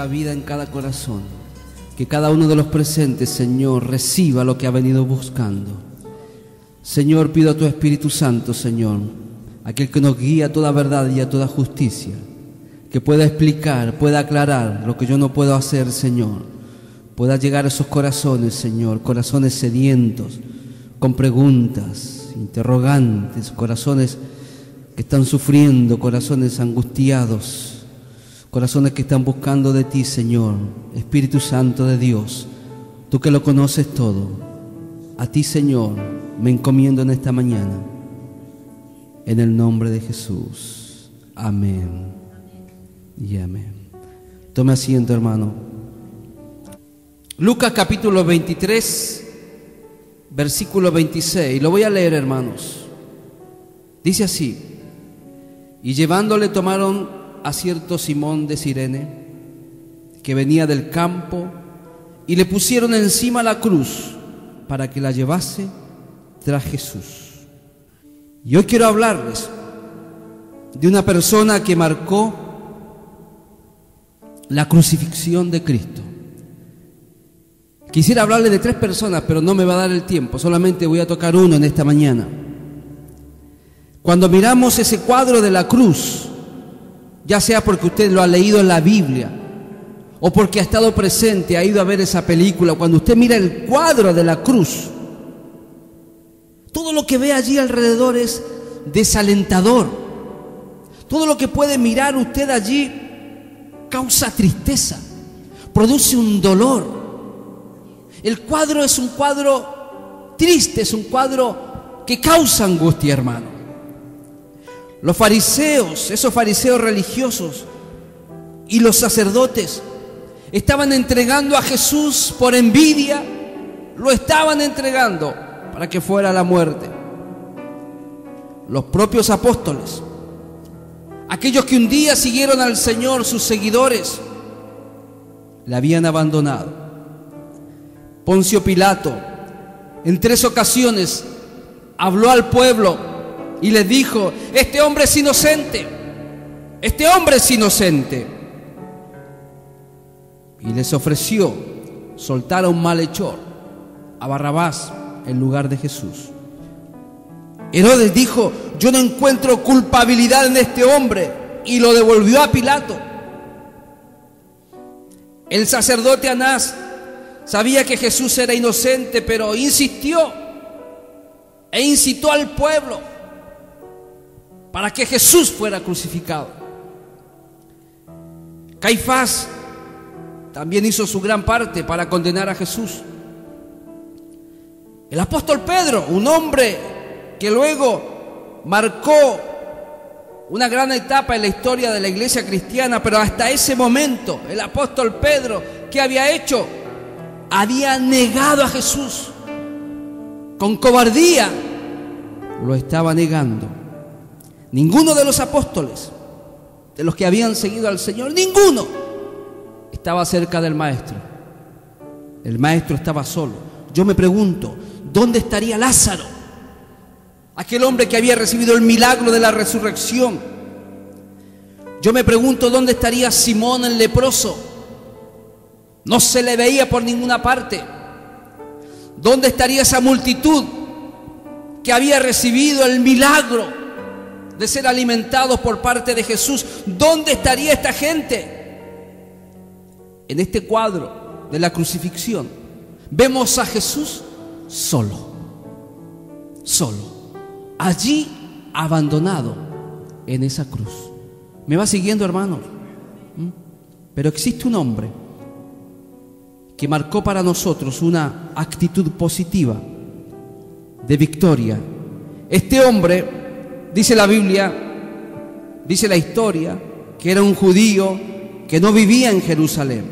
Vida en cada corazón, que cada uno de los presentes, Señor, reciba lo que ha venido buscando. Señor, pido a tu Espíritu Santo, Señor, aquel que nos guía a toda verdad y a toda justicia, que pueda explicar, pueda aclarar lo que yo no puedo hacer, Señor, pueda llegar a esos corazones, Señor, corazones sedientos, con preguntas, interrogantes, corazones que están sufriendo, corazones angustiados, corazones que están buscando de ti, Señor. Espíritu Santo de Dios, tú que lo conoces todo, a ti, Señor, me encomiendo en esta mañana, en el nombre de Jesús. Amén y amén. Tome asiento, hermano. Lucas capítulo 23, versículo 26. Lo voy a leer, hermanos. Dice así: y llevándole tomaron a cierto Simón de Cirene, que venía del campo, y le pusieron encima la cruz para que la llevase tras Jesús. Y hoy quiero hablarles de una persona que marcó la crucifixión de Cristo. Quisiera hablarle de 3 personas, pero no me va a dar el tiempo, solamente voy a tocar uno en esta mañana. Cuando miramos ese cuadro de la cruz, ya sea porque usted lo ha leído en la Biblia o porque ha estado presente, ha ido a ver esa película, cuando usted mira el cuadro de la cruz, todo lo que ve allí alrededor es desalentador. Todo lo que puede mirar usted allí causa tristeza, produce un dolor. El cuadro es un cuadro triste, es un cuadro que causa angustia, hermano. Los fariseos, esos fariseos religiosos y los sacerdotes estaban entregando a Jesús por envidia, lo estaban entregando para que fuera a la muerte. Los propios apóstoles, aquellos que un día siguieron al Señor, sus seguidores, le habían abandonado. Poncio Pilato, en 3 ocasiones, habló al pueblo y les dijo: este hombre es inocente, este hombre es inocente. Y les ofreció soltar a un malhechor, a Barrabás, en lugar de Jesús. Herodes dijo: yo no encuentro culpabilidad en este hombre, y lo devolvió a Pilato. El sacerdote Anás sabía que Jesús era inocente, pero insistió e incitó al pueblo para que Jesús fuera crucificado. Caifás también hizo su gran parte para condenar a Jesús. El apóstol Pedro, un hombre que luego marcó una gran etapa en la historia de la iglesia cristiana, pero hasta ese momento el apóstol Pedro, ¿qué había hecho? Había negado a Jesús. Con cobardía lo estaba negando. Ninguno de los apóstoles, de los que habían seguido al Señor, ninguno estaba cerca del Maestro. El Maestro estaba solo. Yo me pregunto, ¿dónde estaría Lázaro? Aquel hombre que había recibido el milagro de la resurrección. Yo me pregunto, ¿dónde estaría Simón el leproso? No se le veía por ninguna parte. ¿Dónde estaría esa multitud que había recibido el milagro de ser alimentados por parte de Jesús? ¿Dónde estaría esta gente? En este cuadro de la crucifixión vemos a Jesús solo, allí abandonado en esa cruz. ¿Me va siguiendo, hermanos? Pero existe un hombre que marcó para nosotros una actitud positiva de victoria. Este hombre, dice la Biblia, dice la historia, que era un judío que no vivía en Jerusalén.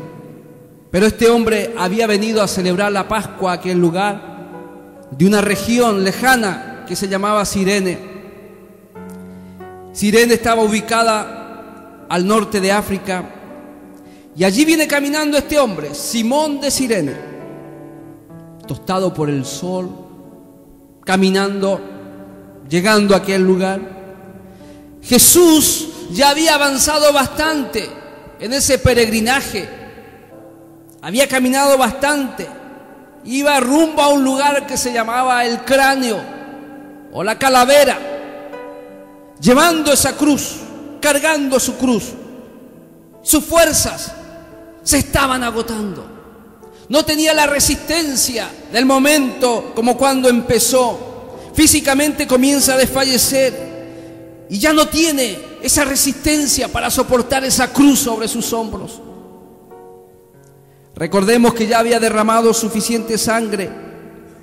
Pero este hombre había venido a celebrar la Pascua a aquel lugar de una región lejana que se llamaba Cirene. Cirene estaba ubicada al norte de África, y allí viene caminando este hombre, Simón de Cirene, tostado por el sol, caminando, llegando a aquel lugar. Jesús ya había avanzado bastante en ese peregrinaje, había caminado bastante, iba rumbo a un lugar que se llamaba el Cráneo o la Calavera, llevando esa cruz, cargando su cruz. Sus fuerzas se estaban agotando, no tenía la resistencia del momento como cuando empezó. Físicamente comienza a desfallecer y ya no tiene esa resistencia para soportar esa cruz sobre sus hombros. Recordemos que ya había derramado suficiente sangre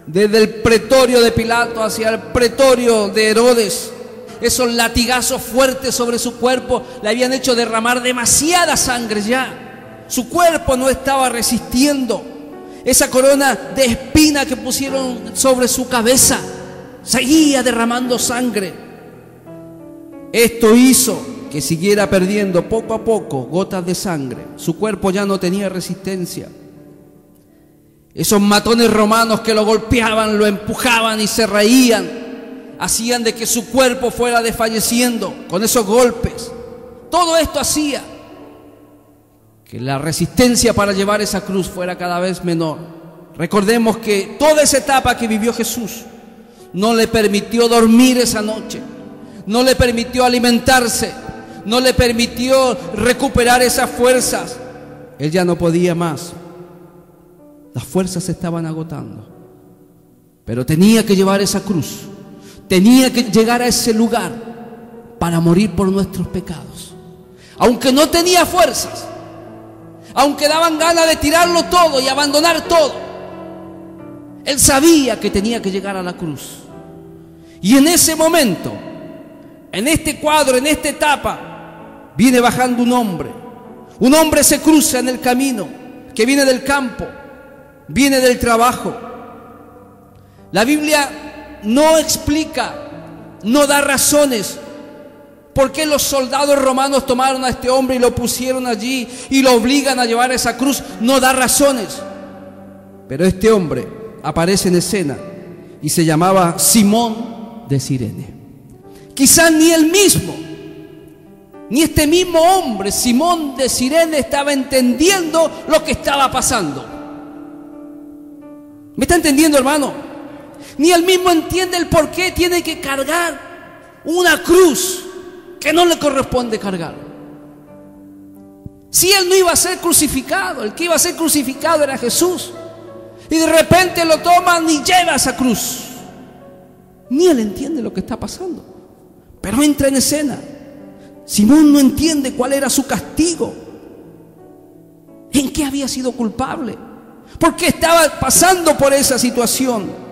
desde el pretorio de Pilato hacia el pretorio de Herodes. Esos latigazos fuertes sobre su cuerpo le habían hecho derramar demasiada sangre ya. Su cuerpo no estaba resistiendo. Esa corona de espina que pusieron sobre su cabeza seguía derramando sangre. Esto hizo que siguiera perdiendo poco a poco gotas de sangre. Su cuerpo ya no tenía resistencia. Esos matones romanos que lo golpeaban, lo empujaban y se reían, hacían de que su cuerpo fuera desfalleciendo con esos golpes. Todo esto hacía que la resistencia para llevar esa cruz fuera cada vez menor. Recordemos que toda esa etapa que vivió Jesús no le permitió dormir esa noche, no le permitió alimentarse, no le permitió recuperar esas fuerzas. Él ya no podía más. Las fuerzas se estaban agotando, pero tenía que llevar esa cruz, tenía que llegar a ese lugar para morir por nuestros pecados. Aunque no tenía fuerzas, aunque daban ganas de tirarlo todo y abandonar todo, él sabía que tenía que llegar a la cruz. Y en ese momento, en este cuadro, en esta etapa, viene bajando un hombre. Un hombre se cruza en el camino, que viene del campo, viene del trabajo. La Biblia no explica, no da razones por qué los soldados romanos tomaron a este hombre y lo pusieron allí y lo obligan a llevar esa cruz. No da razones. Pero este hombre aparece en escena y se llamaba Simón de Cirene. Quizás ni él mismo, ni este mismo hombre, Simón de Cirene, estaba entendiendo lo que estaba pasando. ¿Me está entendiendo, hermano? Ni él mismo entiende el por qué tiene que cargar una cruz que no le corresponde cargar. Si él no iba a ser crucificado, el que iba a ser crucificado era Jesús, y de repente lo toman y lleva esa cruz. Ni él entiende lo que está pasando, pero entra en escena. Simón no entiende cuál era su castigo, en qué había sido culpable, por qué estaba pasando por esa situación.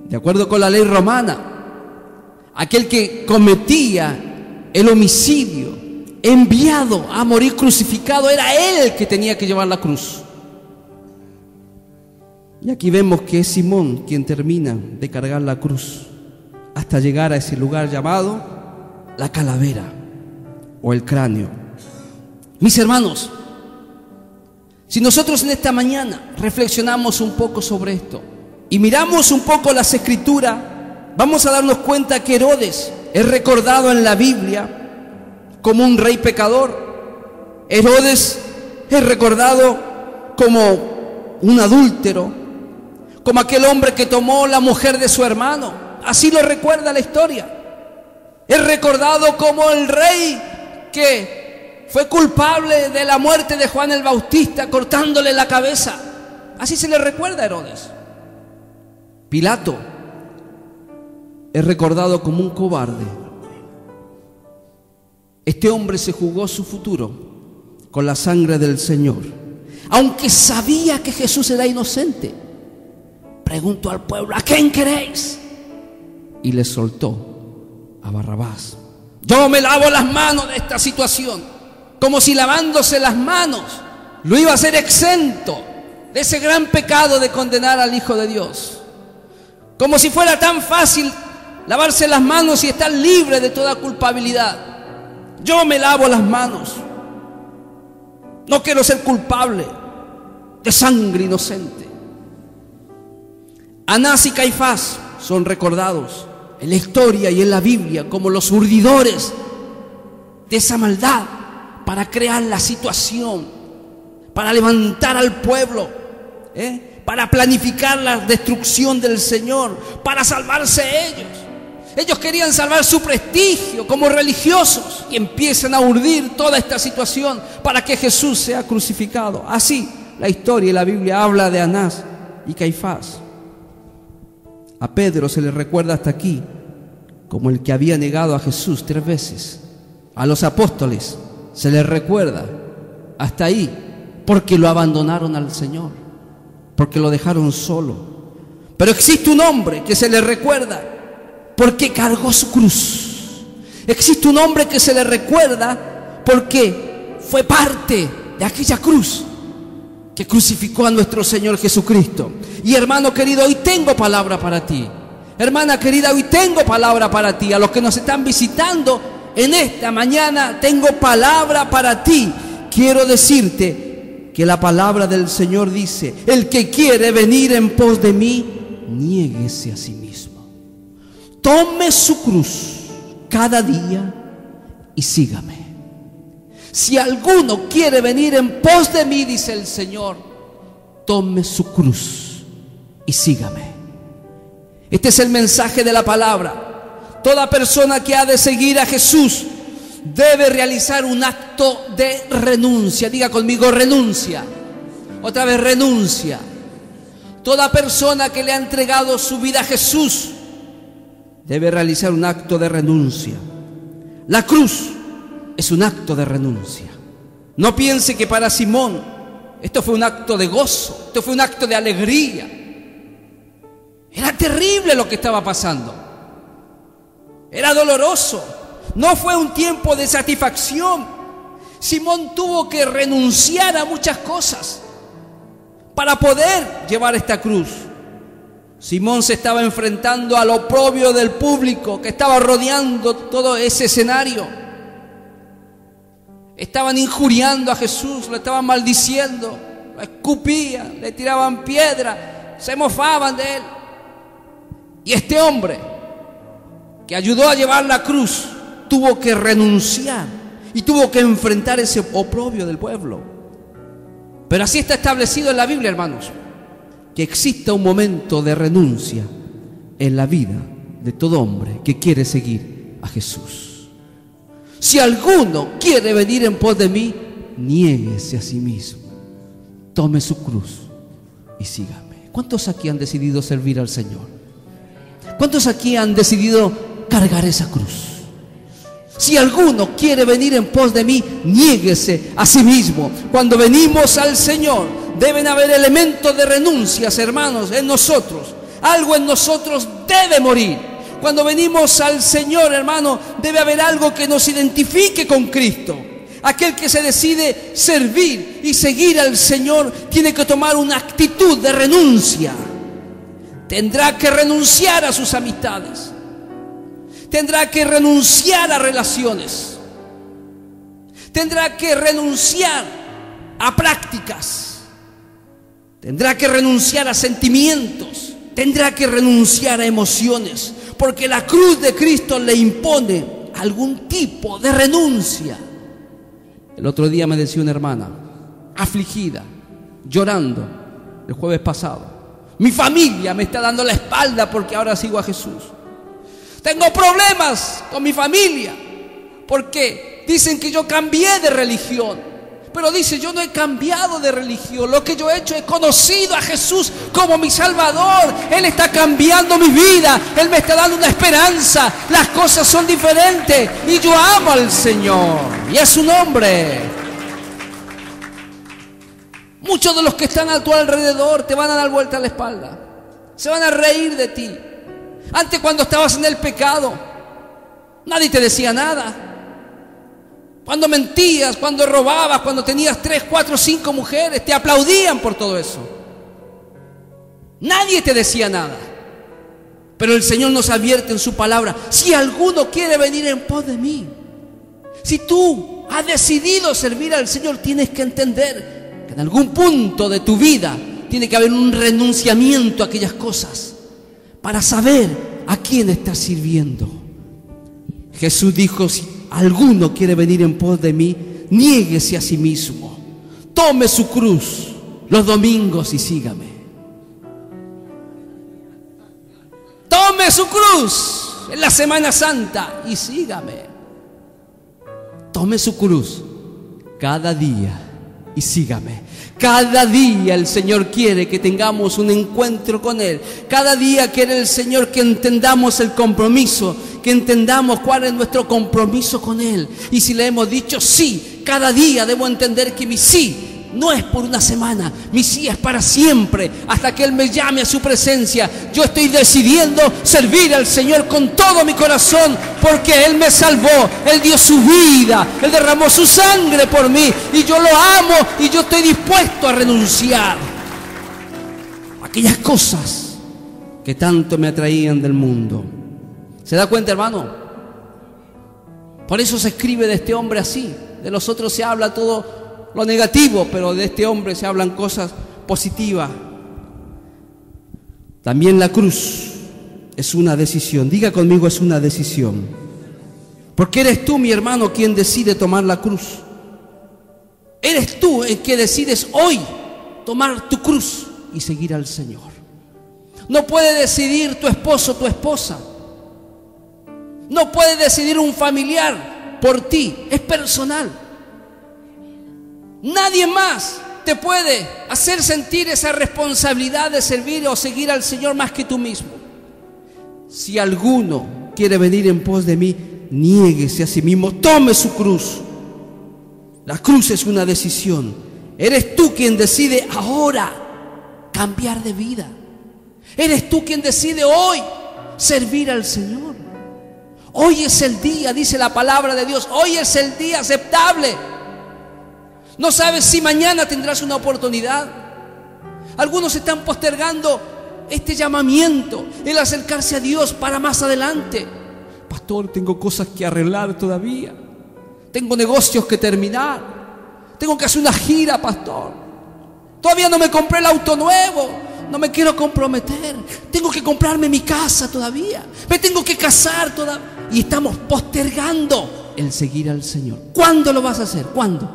De acuerdo con la ley romana, aquel que cometía el homicidio, enviado a morir crucificado, era él el que tenía que llevar la cruz. Y aquí vemos que es Simón quien termina de cargar la cruz hasta llegar a ese lugar llamado la Calavera o el Cráneo. Mis hermanos, si nosotros en esta mañana reflexionamos un poco sobre esto y miramos un poco las Escrituras, vamos a darnos cuenta que Herodes es recordado en la Biblia como un rey pecador. Herodes es recordado como un adúltero, como aquel hombre que tomó la mujer de su hermano. Así lo recuerda la historia. Es recordado como el rey que fue culpable de la muerte de Juan el Bautista, cortándole la cabeza. Así se le recuerda a Herodes. Pilato es recordado como un cobarde. Este hombre se jugó su futuro con la sangre del Señor. aunque sabía que Jesús era inocente, preguntó al pueblo: ¿a quién queréis? Y le soltó a Barrabás. Yo me lavo las manos de esta situación, como si lavándose las manos lo iba a ser exento de ese gran pecado de condenar al Hijo de Dios. Como si fuera tan fácil lavarse las manos y estar libre de toda culpabilidad. Yo me lavo las manos. No quiero ser culpable de sangre inocente. Anás y Caifás son recordados en la historia y en la Biblia como los urdidores de esa maldad para crear la situación, para levantar al pueblo, para planificar la destrucción del Señor, para salvarse ellos. Ellos querían salvar su prestigio como religiosos y empiezan a urdir toda esta situación para que Jesús sea crucificado. Así la historia y la Biblia habla de Anás y Caifás. A Pedro se le recuerda hasta aquí como el que había negado a Jesús 3 veces. A los apóstoles se les recuerda hasta ahí porque lo abandonaron al Señor, porque lo dejaron solo. Pero existe un hombre que se le recuerda porque cargó su cruz. Existe un hombre que se le recuerda porque fue parte de aquella cruz que crucificó a nuestro Señor Jesucristo. Y hermano querido, hoy tengo palabra para ti. Hermana querida, hoy tengo palabra para ti. A los que nos están visitando en esta mañana, tengo palabra para ti. Quiero decirte que la palabra del Señor dice: el que quiere venir en pos de mí, niéguese a sí mismo. Tome su cruz cada día y sígame. Si alguno quiere venir en pos de mí, dice el Señor, tome su cruz y sígame. Este es el mensaje de la palabra. Toda persona que ha de seguir a Jesús debe realizar un acto de renuncia. Diga conmigo: renuncia. Otra vez: renuncia. Toda persona que le ha entregado su vida a Jesús debe realizar un acto de renuncia. La cruz es un acto de renuncia. No piense que para Simón esto fue un acto de gozo, esto fue un acto de alegría. Era terrible lo que estaba pasando. Era doloroso. No fue un tiempo de satisfacción. Simón tuvo que renunciar a muchas cosas para poder llevar esta cruz. Simón se estaba enfrentando al oprobio del público que estaba rodeando todo ese escenario. Estaban injuriando a Jesús, lo estaban maldiciendo, lo escupían, le tiraban piedra, se mofaban de él. Y este hombre que ayudó a llevar la cruz tuvo que renunciar y tuvo que enfrentar ese oprobio del pueblo. Pero así está establecido en la Biblia, hermanos, que exista un momento de renuncia en la vida de todo hombre que quiere seguir a Jesús. Si alguno quiere venir en pos de mí, niéguese a sí mismo, tome su cruz y sígame. ¿Cuántos aquí han decidido servir al Señor? ¿Cuántos aquí han decidido cargar esa cruz? Si alguno quiere venir en pos de mí, niéguese a sí mismo. Cuando venimos al Señor, deben haber elementos de renuncias, hermanos, en nosotros. Algo en nosotros debe morir. Cuando venimos al Señor, hermano, debe haber algo que nos identifique con Cristo. Aquel que se decide servir y seguir al Señor tiene que tomar una actitud de renuncia. Tendrá que renunciar a sus amistades. Tendrá que renunciar a relaciones. Tendrá que renunciar a prácticas. Tendrá que renunciar a sentimientos. Tendrá que renunciar a emociones. Porque la cruz de Cristo le impone algún tipo de renuncia. El otro día me decía una hermana, afligida, llorando, el jueves pasado: mi familia me está dando la espalda porque ahora sigo a Jesús. Tengo problemas con mi familia porque dicen que yo cambié de religión. Pero dice: yo no he cambiado de religión. Lo que yo he hecho, he conocido a Jesús como mi Salvador. Él está cambiando mi vida. Él me está dando una esperanza. Las cosas son diferentes y yo amo al Señor y a su nombre. Muchos de los que están a tu alrededor te van a dar vuelta a la espalda. Se van a reír de ti. Antes, cuando estabas en el pecado, nadie te decía nada. Cuando mentías, cuando robabas, cuando tenías 3, 4, 5 mujeres, te aplaudían por todo eso. Nadie te decía nada. Pero el Señor nos advierte en su palabra: si alguno quiere venir en pos de mí, si tú has decidido servir al Señor, tienes que entender que en algún punto de tu vida tiene que haber un renunciamiento a aquellas cosas para saber a quién estás sirviendo. Jesús dijo: si alguno quiere venir en pos de mí, niéguese a sí mismo, tome su cruz los domingos y sígame. Tome su cruz en la Semana Santa y sígame. Tome su cruz cada día y sígame. Cada día el Señor quiere que tengamos un encuentro con Él. Cada día quiere el Señor que entendamos el compromiso, que entendamos cuál es nuestro compromiso con Él. Y si le hemos dicho sí, cada día debo entender que mi sí no es por una semana, mi sí es para siempre, hasta que Él me llame a su presencia. Yo estoy decidiendo servir al Señor con todo mi corazón, porque Él me salvó, Él dio su vida, Él derramó su sangre por mí, y yo lo amo, y yo estoy dispuesto a renunciar a aquellas cosas que tanto me atraían del mundo. ¿Se da cuenta, hermano? Por eso se escribe de este hombre así. De los otros se habla todo lo negativo, pero de este hombre se hablan cosas positivas. También la cruz es una decisión. Diga conmigo: es una decisión. Porque eres tú, mi hermano, quien decide tomar la cruz. Eres tú el que decides hoy tomar tu cruz y seguir al Señor. No puede decidir tu esposo, tu esposa. No puede decidir un familiar por ti. Es personal. Nadie más te puede hacer sentir esa responsabilidad de servir o seguir al Señor más que tú mismo. Si alguno quiere venir en pos de mí, niéguese a sí mismo, tome su cruz. La cruz es una decisión. Eres tú quien decide ahora cambiar de vida. Eres tú quien decide hoy servir al Señor. Hoy es el día, dice la palabra de Dios, hoy es el día aceptable. No sabes si mañana tendrás una oportunidad. Algunos están postergando este llamamiento, el acercarse a Dios para más adelante. Pastor, tengo cosas que arreglar todavía. Tengo negocios que terminar. Tengo que hacer una gira, pastor. Todavía no me compré el auto nuevo. No me quiero comprometer. Tengo que comprarme mi casa todavía. Me tengo que casar todavía. Y estamos postergando el seguir al Señor. ¿Cuándo lo vas a hacer? ¿Cuándo?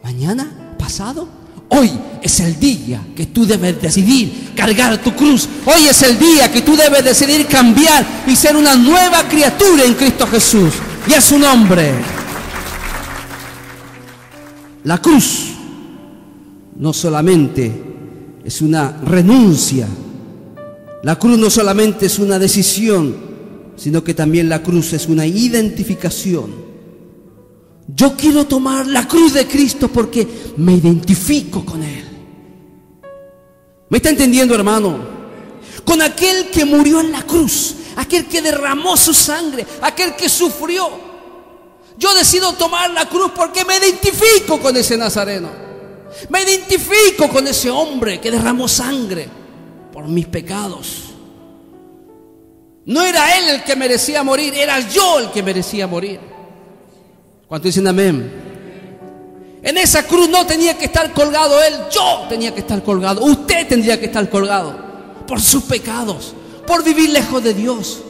¿Mañana? ¿Pasado? Hoy es el día que tú debes decidir cargar tu cruz. Hoy es el día que tú debes decidir cambiar y ser una nueva criatura en Cristo Jesús. Y a su nombre. La cruz no solamente es una renuncia. La cruz no solamente es una decisión, sino que también la cruz es una identificación. Yo quiero tomar la cruz de Cristo porque me identifico con Él. ¿Me está entendiendo, hermano? Con aquel que murió en la cruz, aquel que derramó su sangre, aquel que sufrió. Yo decido tomar la cruz porque me identifico con ese nazareno. Me identifico con ese hombre que derramó sangre por mis pecados. No era Él el que merecía morir, era yo el que merecía morir. ¿Cuántos dicen amén? En esa cruz no tenía que estar colgado Él, yo tenía que estar colgado. Usted tendría que estar colgado por sus pecados, por vivir lejos de Dios,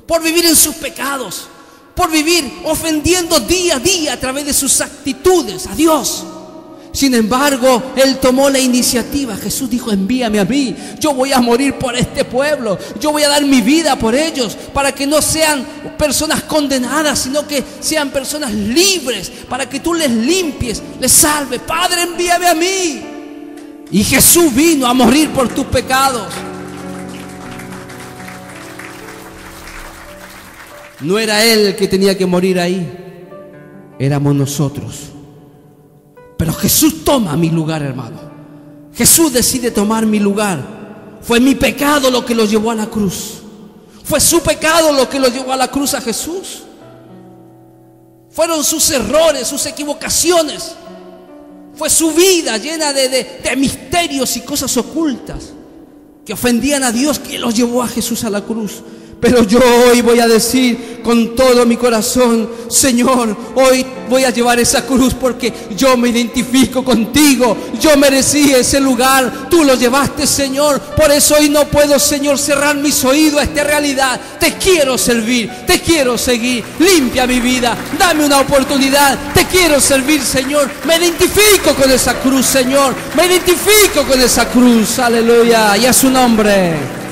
por vivir en sus pecados, por vivir ofendiendo día a día a través de sus actitudes a Dios. Sin embargo, Él tomó la iniciativa. Jesús dijo: envíame a mí, yo voy a morir por este pueblo, yo voy a dar mi vida por ellos, para que no sean personas condenadas, sino que sean personas libres, para que tú les limpies, les salves. Padre, envíame a mí. Y Jesús vino a morir por tus pecados. No era Él el que tenía que morir ahí, éramos nosotros. Pero Jesús toma mi lugar, hermano. Jesús decide tomar mi lugar. Fue mi pecado lo que lo llevó a la cruz. Fue su pecado lo que lo llevó a la cruz a Jesús. Fueron sus errores, sus equivocaciones. Fue su vida llena de misterios y cosas ocultas que ofendían a Dios, que los llevó a Jesús a la cruz. Pero yo hoy voy a decir con todo mi corazón: Señor, hoy voy a llevar esa cruz porque yo me identifico contigo. Yo merecí ese lugar, tú lo llevaste, Señor. Por eso hoy no puedo, Señor, cerrar mis oídos a esta realidad. Te quiero servir, te quiero seguir. Limpia mi vida, dame una oportunidad. Te quiero servir, Señor. Me identifico con esa cruz, Señor. Me identifico con esa cruz, aleluya, y a su nombre.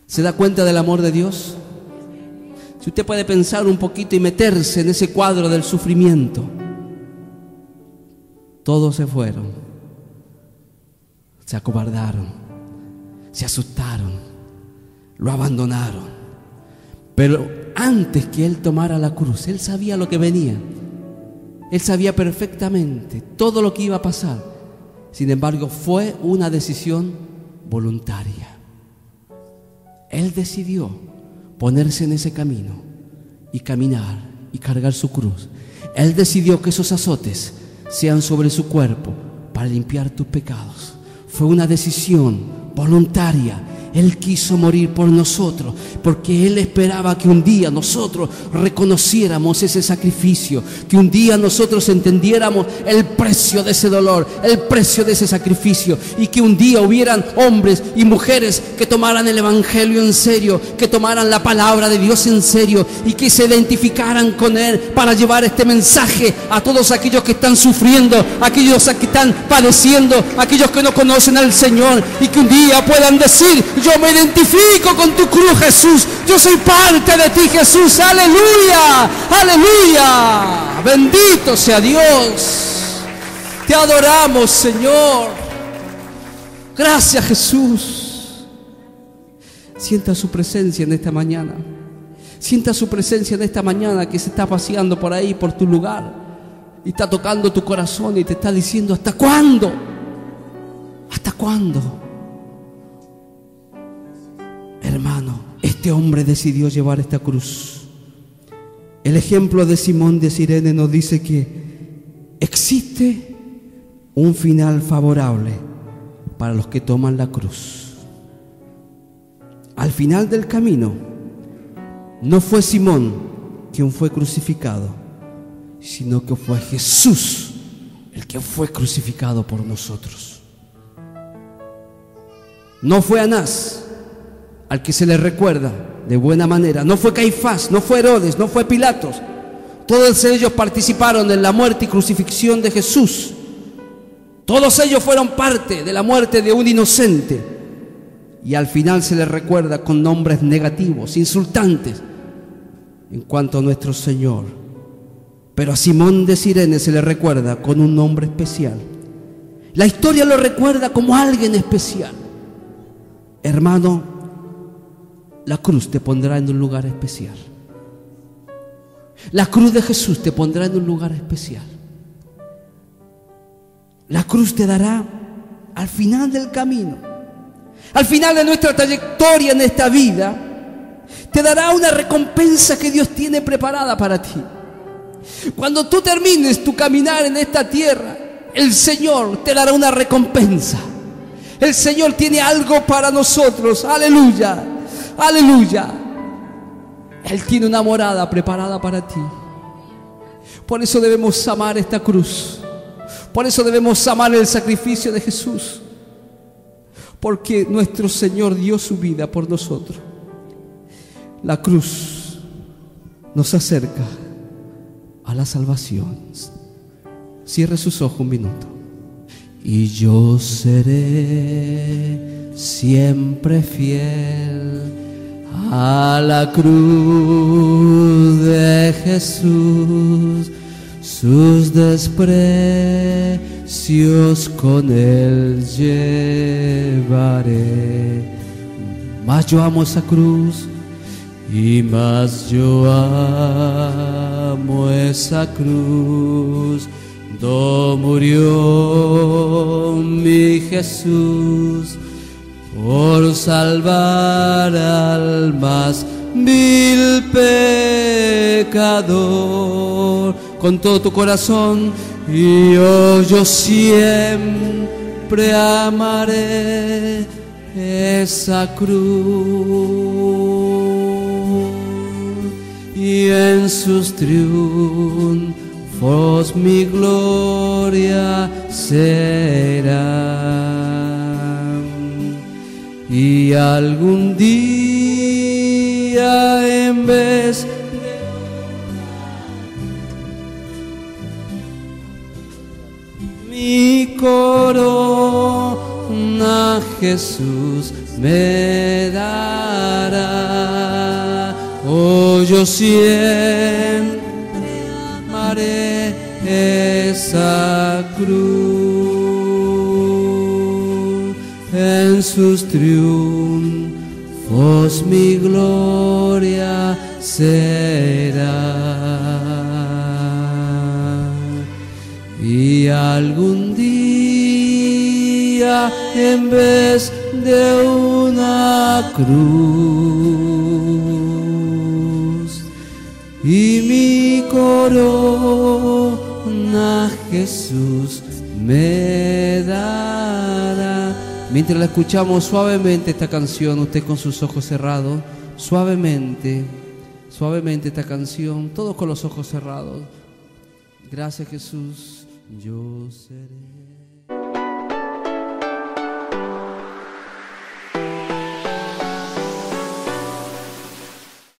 ¿Se da cuenta del amor de Dios? Si usted puede pensar un poquito y meterse en ese cuadro del sufrimiento. Todos se fueron, se acobardaron, se asustaron, lo abandonaron. Pero antes que Él tomara la cruz, Él sabía lo que venía. Él sabía perfectamente todo lo que iba a pasar. Sin embargo, fue una decisión voluntaria. Él decidió ponerse en ese camino y caminar y cargar su cruz. Él decidió que esos azotes sean sobre su cuerpo para limpiar tus pecados. Fue una decisión voluntaria. Él quiso morir por nosotros porque Él esperaba que un día nosotros reconociéramos ese sacrificio, que un día nosotros entendiéramos el precio de ese dolor, el precio de ese sacrificio, y que un día hubieran hombres y mujeres que tomaran el Evangelio en serio, que tomaran la palabra de Dios en serio y que se identificaran con Él para llevar este mensaje a todos aquellos que están sufriendo, aquellos que están padeciendo, aquellos que no conocen al Señor, y que un día puedan decir: yo me identifico con tu cruz, Jesús. Yo soy parte de ti, Jesús. Aleluya, aleluya. Bendito sea Dios. Te adoramos, Señor. Gracias, Jesús. Sienta su presencia en esta mañana. Sienta su presencia en esta mañana, que se está paseando por ahí, por tu lugar, y está tocando tu corazón y te está diciendo: ¿hasta cuándo? ¿Hasta cuándo? Hermano, este hombre decidió llevar esta cruz. El ejemplo de Simón de Cirene nos dice que existe un final favorable para los que toman la cruz. Al final del camino, no fue Simón quien fue crucificado, sino que fue Jesús el que fue crucificado por nosotros. No fue Anás al que se le recuerda de buena manera. No fue Caifás, no fue Herodes, no fue Pilatos. Todos ellos participaron en la muerte y crucifixión de Jesús. Todos ellos fueron parte de la muerte de un inocente. Y al final se les recuerda con nombres negativos, insultantes, en cuanto a nuestro Señor. Pero a Simón de Cirene se le recuerda con un nombre especial. La historia lo recuerda como alguien especial. Hermano, la cruz te pondrá en un lugar especial. La cruz de Jesús te pondrá en un lugar especial. La cruz te dará al final del camino, al final de nuestra trayectoria en esta vida, te dará una recompensa que Dios tiene preparada para ti. Cuando tú termines tu caminar en esta tierra, el Señor te dará una recompensa. El Señor tiene algo para nosotros. Aleluya. Aleluya. Él tiene una morada preparada para ti. Por eso debemos amar esta cruz. Por eso debemos amar el sacrificio de Jesús. Porque nuestro Señor dio su vida por nosotros. La cruz nos acerca a la salvación. Cierre sus ojos un minuto. Y yo seré siempre fiel a la cruz de Jesús, sus desprecios con Él llevaré. Más yo amo esa cruz y más yo amo amo esa cruz, do murió mi Jesús por salvar al más vil pecador. Con todo tu corazón, y yo siempre amaré esa cruz, y en sus triunfos mi gloria será. Y algún día, en vez mi corona Jesús me dará, oh, yo siempre amaré esa cruz, en sus triunfos mi gloria será. Y algún día, en vez de una cruz, y mi corona Jesús me dará. Mientras la escuchamos suavemente esta canción, usted con sus ojos cerrados, suavemente, suavemente esta canción, todos con los ojos cerrados. Gracias, Jesús. Yo seré